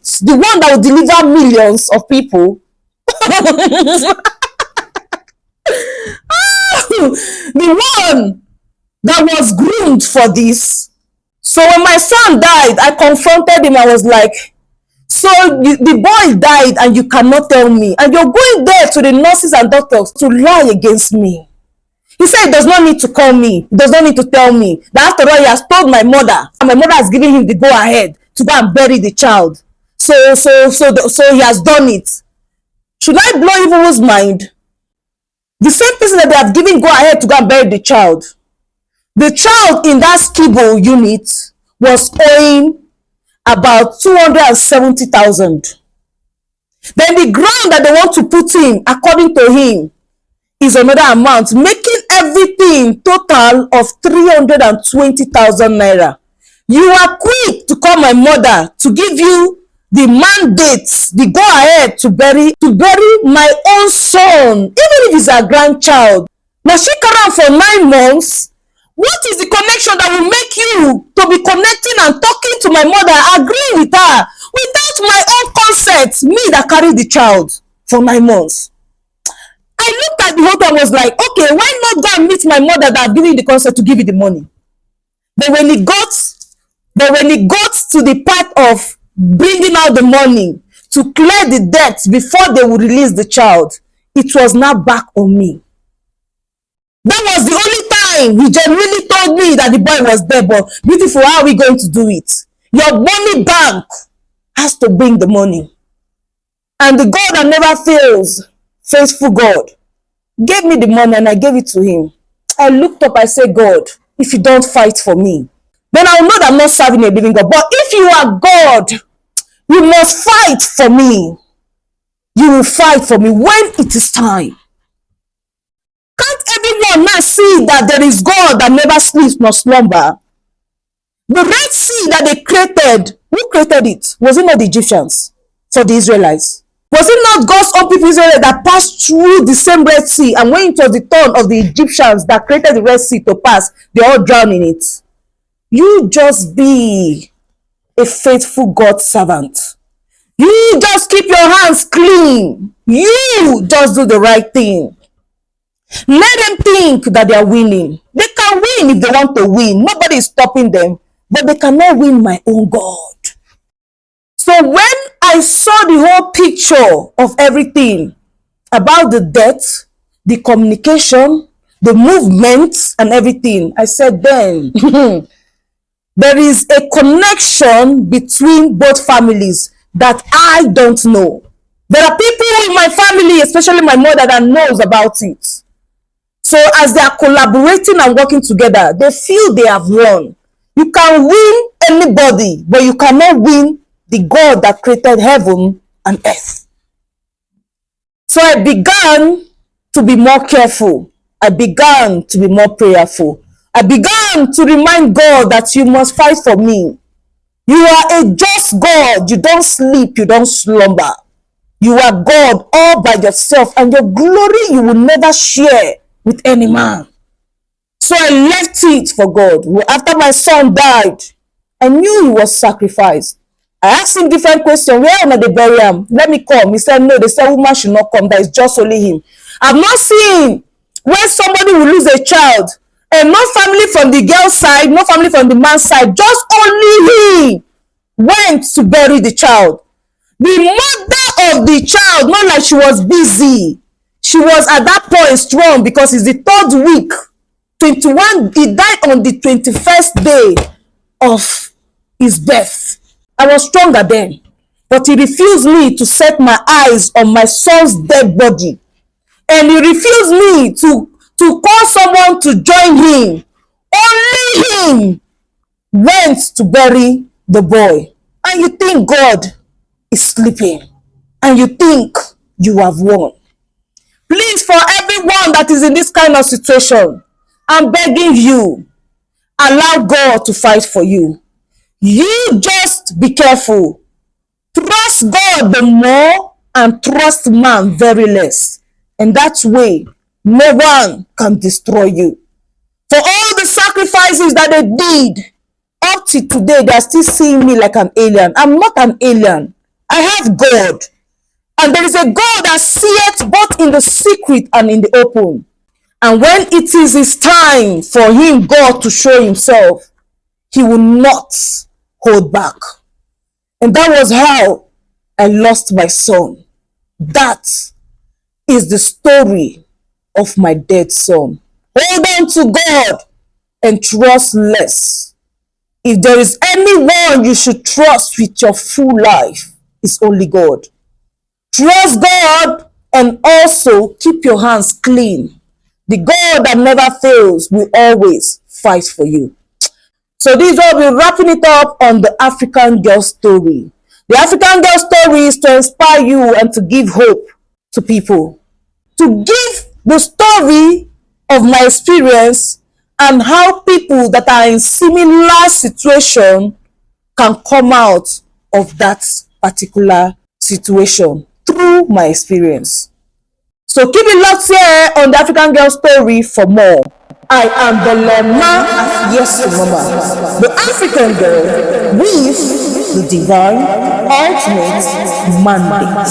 the one that will deliver millions of people, the one that was groomed for this. So when my son died, I confronted him. I was like, so the boy died and you cannot tell me, and you're going there to the nurses and doctors to lie against me. He said he does not need to call me. He does not need to tell me. That after all, he has told my mother, and my mother has given him the go ahead to go and bury the child. So he has done it. Should I blow evil's mind? The same person that they have given go ahead to go and bury the child. The child in that skibble unit was owing about 270,000. Then the ground that they want to put in, according to him, is another amount, making everything total of 320,000 naira. You are quick to call my mother to give you the mandate, the go ahead to bury my own son, even if it's a grandchild. Now she carry on for 9 months. What is the connection that will make you to be connecting and talking to my mother, agreeing with her, without my own consent, me that carried the child for 9 months? I looked at the whole thing and was like, okay, why not go and meet my mother that I've given you the consent to give you the money? But when it got to the part of bringing out the money to clear the debts before they would release the child, it was now back on me. That was the only time he genuinely told me that the boy was there. But beautiful, how are we going to do it? Your money bank has to bring the money. And the God that never fails, faithful God, gave me the money and I gave it to him. I looked up, I said, God, if you don't fight for me, then I'll know that I'm not serving a living God. But if you are God, you must fight for me. You will fight for me when it is time. Can't everyone now see that there is God that never sleeps nor slumber? The Red Sea that they created, who created it? Was it not the Egyptians for the Israelites? Was it not God's own people Israel that passed through the same Red Sea, and when it was the turn of the Egyptians that created the Red Sea to pass, they all drowned in it? You just be a faithful God servant. You just keep your hands clean. You just do the right thing. Let them think that they are winning. They can win if they want to win. Nobody is stopping them, but they cannot win my own God. So when I saw the whole picture of everything about the death, the communication, the movements and everything, I said then, there is a connection between both families that I don't know. There are people in my family, especially my mother, that knows about it. So as they are collaborating and working together, they feel they have won. You can win anybody, but you cannot win the God that created heaven and earth. So I began to be more careful. I began to be more prayerful. I began to remind God that you must fight for me. You are a just God. You don't sleep. You don't slumber. You are God all by yourself, and your glory you will never share with any man. So I left it for God. After my son died, I knew he was sacrificed. I asked him different questions. Where am I to bury him? Let me come. He said, no, they said woman should not come. That is just only him. I've not seen when somebody will lose a child, and no family from the girl's side, no family from the man's side, just only he went to bury the child. The mother of the child, not like she was busy. She was at that point strong, because it's the 3rd week. 21, he died on the 21st day of his birth. I was stronger then, but he refused me to set my eyes on my son's dead body. And he refused me to call someone to join him. Only him went to bury the boy. And you think God is sleeping, and you think you have won. Please, for everyone that is in this kind of situation, I'm begging you, allow God to fight for you. You just be careful. Trust God the more and trust man very less. And that way, no one can destroy you. For all the sacrifices that they did, up to today, they are still seeing me like an alien. I'm not an alien. I have God, and there is a God that seeth both in the secret and in the open. And when it is his time for him, God, to show himself, he will not hold back. And that was how I lost my son. That is the story of my dead son. Hold on to God and trust less. If there is anyone you should trust with your full life, it's only God. Trust God and also keep your hands clean. The God that never fails will always fight for you. So this is what we're wrapping it up on the African girl story. The African girl story is to inspire you and to give hope to people. To give the story of my experience and how people that are in similar situation can come out of that particular situation through my experience. So keep it locked here on the African girl story for more. I am Belema, yes to mama, the African girl with the divine ultimate mandate.